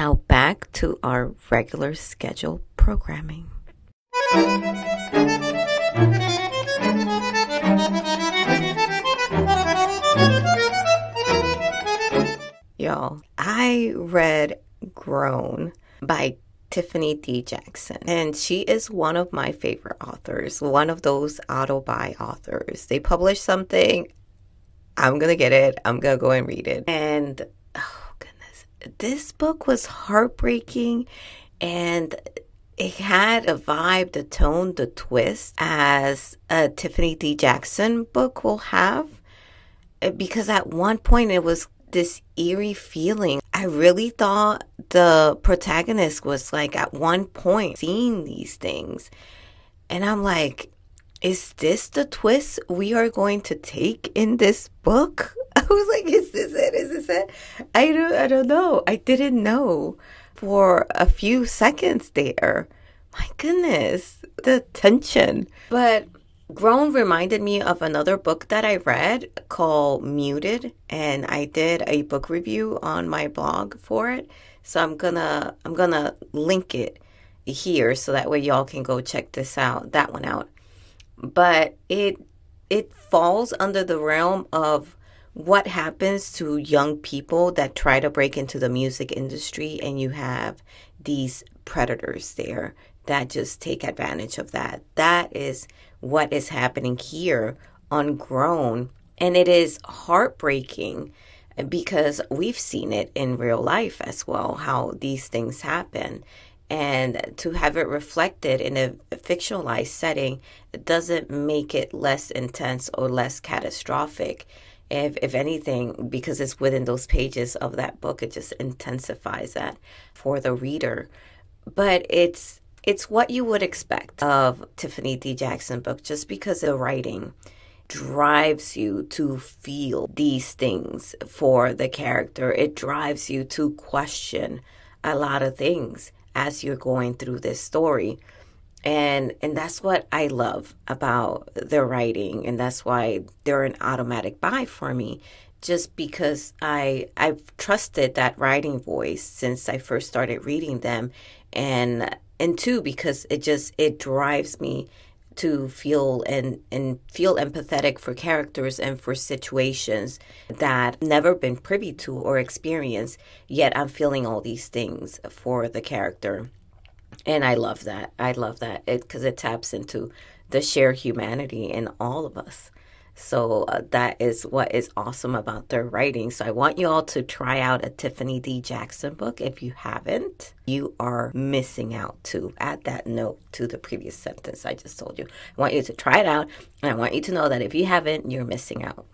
Now back to our regular schedule programming. Y'all, I read Grown by Tiffany D. Jackson, and she is one of my favorite authors, one of those Autobuy authors. They publish something, I'm going to get it, I'm going to go and read it. And oh goodness, this book was heartbreaking, and it had a vibe, the tone, the twist as a Tiffany D. Jackson book will have. Because at one point it was this eerie feeling. I really thought the protagonist was like at one point seeing these things. And I'm like, is this the twist we are going to take in this book? I was like, is this it? Is this it? I don't know. I didn't know for a few seconds there. My goodness, the tension. But Grown reminded me of another book that I read called Muted, and I did a book review on my blog for it. So I'm gonna link it here so that way y'all can go check that one out. But it falls under the realm of what happens to young people that try to break into the music industry, and you have these predators there that just take advantage of that. That is what is happening here on Grown. And it is heartbreaking because we've seen it in real life as well, how these things happen. And to have it reflected in a fictionalized setting, it doesn't make it less intense or less catastrophic. If anything, because it's within those pages of that book, it just intensifies that for the reader. But it's what you would expect of Tiffany D. Jackson book, just because the writing drives you to feel these things for the character. It drives you to question a lot of things as you're going through this story. And that's what I love about their writing, and that's why they're an automatic buy for me. Just because I've trusted that writing voice since I first started reading them, and two, because it drives me to feel and feel empathetic for characters and for situations that I've never been privy to or experienced, yet I'm feeling all these things for the character. And I love that. I love that because it taps into the shared humanity in all of us. So that is what is awesome about their writing. So I want you all to try out a Tiffany D. Jackson book. If you haven't, you are missing out too. Add that note to the previous sentence I just told you. I want you to try it out, and I want you to know that if you haven't, you're missing out.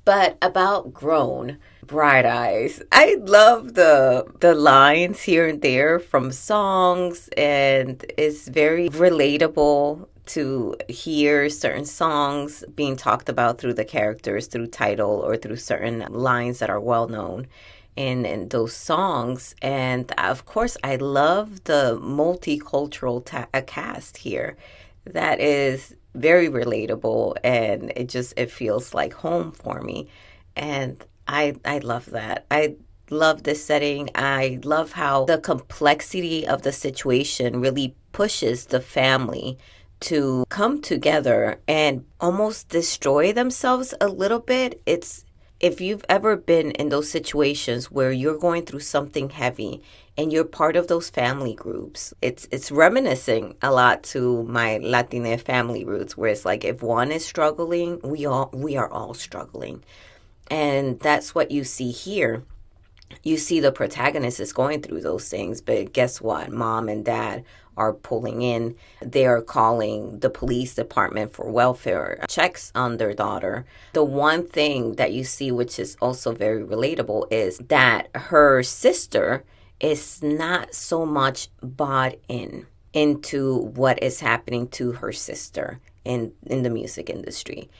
But about Grown, Bright Eyes, I love the lines here and there from songs, and it's very relatable to hear certain songs being talked about through the characters, through title, or through certain lines that are well known in those songs. And of course, I love the multicultural cast here. That is very relatable, and it feels like home for me. And I love that. I love this setting. I love how the complexity of the situation really pushes the family to come together and almost destroy themselves a little bit. If you've ever been in those situations where you're going through something heavy and you're part of those family groups, it's reminiscing a lot to my Latina family roots, where it's like if one is struggling, we are all struggling. And that's what you see here. You see the protagonist is going through those things, but guess what? Mom and dad are pulling in. They are calling the police department for welfare checks on their daughter. The one thing that you see, which is also very relatable, is that her sister is not so much bought into what is happening to her sister in the music industry.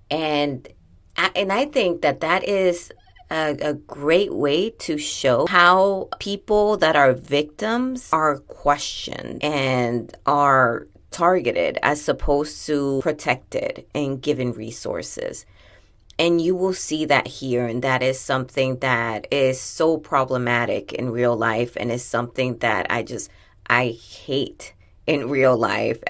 And I think that is a great way to show how people that are victims are questioned and are targeted as opposed to protected and given resources. And you will see that here, and that is something that is so problematic in real life, and is something that I hate in real life.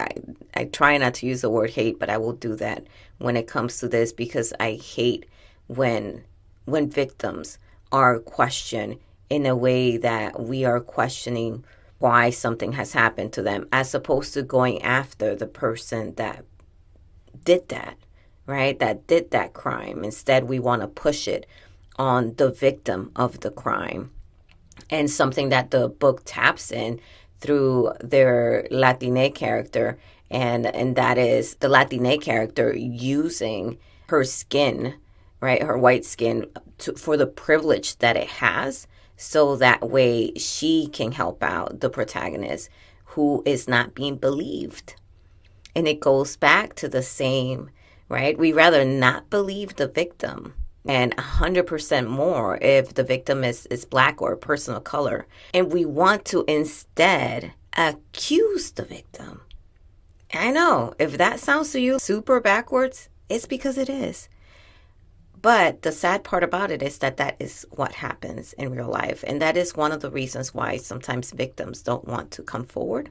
I try not to use the word hate, but I will do that when it comes to this, because I hate when victims are questioned in a way that we are questioning why something has happened to them, as opposed to going after the person that did that, right? That did that crime. Instead, we want to push it on the victim of the crime. And something that the book taps in through their Latina character, and that is the Latina character using her skin, right, her white skin, for the privilege that it has, so that way she can help out the protagonist who is not being believed. And it goes back to the same, right? We rather not believe the victim, and 100% more if the victim is Black or a person of color. And we want to instead accuse the victim. I know, if that sounds to you super backwards, it's because it is. But the sad part about it is that is what happens in real life. And that is one of the reasons why sometimes victims don't want to come forward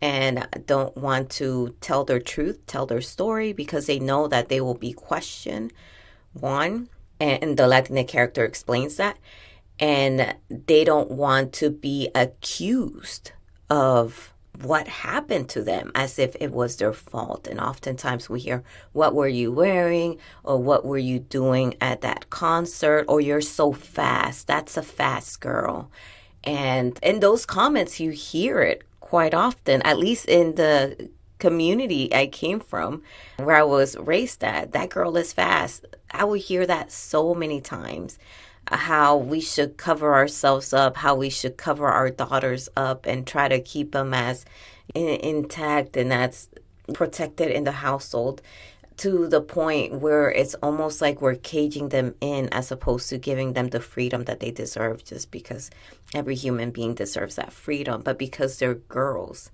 and don't want to tell their truth, tell their story, because they know that they will be questioned. One, and the Latina character explains that, and they don't want to be accused of what happened to them as if it was their fault. And oftentimes we hear, what were you wearing? Or what were you doing at that concert? Or you're so fast. That's a fast girl. And in those comments, you hear it quite often, at least in the community I came from, where I was raised at. That girl is fast. I would hear that so many times. How we should cover ourselves up, how we should cover our daughters up and try to keep them as intact and as protected in the household, to the point where it's almost like we're caging them in as opposed to giving them the freedom that they deserve, just because every human being deserves that freedom. But because they're girls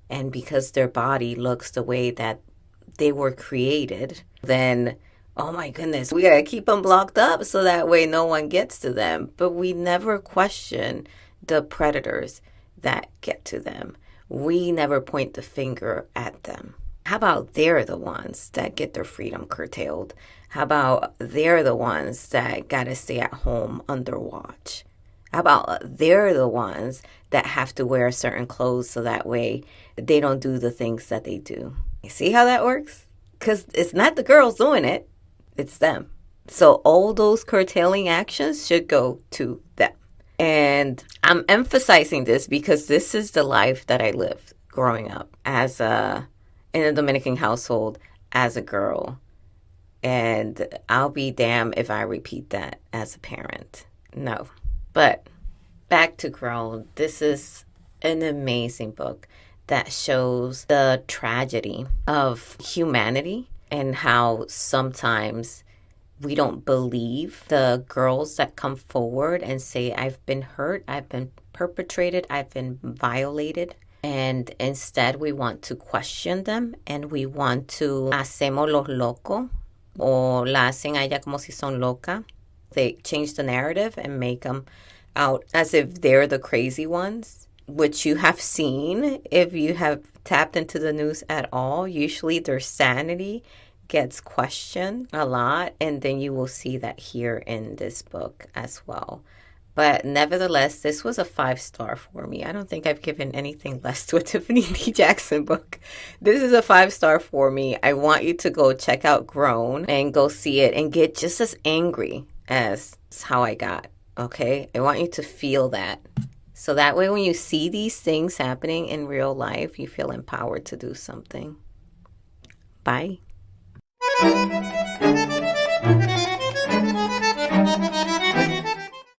and because their body looks the way that they were created, then oh my goodness, we gotta keep them blocked up so that way no one gets to them. But we never question the predators that get to them. We never point the finger at them. How about they're the ones that get their freedom curtailed? How about they're the ones that gotta stay at home under watch? How about they're the ones that have to wear certain clothes so that way they don't do the things that they do? You see how that works? Because it's not the girls doing it. It's them. So all those curtailing actions should go to them. And I'm emphasizing this because this is the life that I lived growing up in a Dominican household as a girl. And I'll be damned if I repeat that as a parent. No. But back to Grown. This is an amazing book that shows the tragedy of humanity and how sometimes we don't believe the girls that come forward and say, I've been hurt, I've been perpetrated, I've been violated. And instead we want to question them and we want to hacemos los locos, o la hacen a ella como si son loca. They change the narrative and make them out as if they're the crazy ones, which you have seen if you have tapped into the news at all. Usually their sanity gets questioned a lot, and then you will see that here in this book as well. But nevertheless, this was a 5-star for me. I don't think I've given anything less to a Tiffany D. Jackson book. This is a 5-star for me. I want you to go check out Grown and go see it and get just as angry as how I got, okay? I want you to feel that. So that way when you see these things happening in real life, you feel empowered to do something. Bye.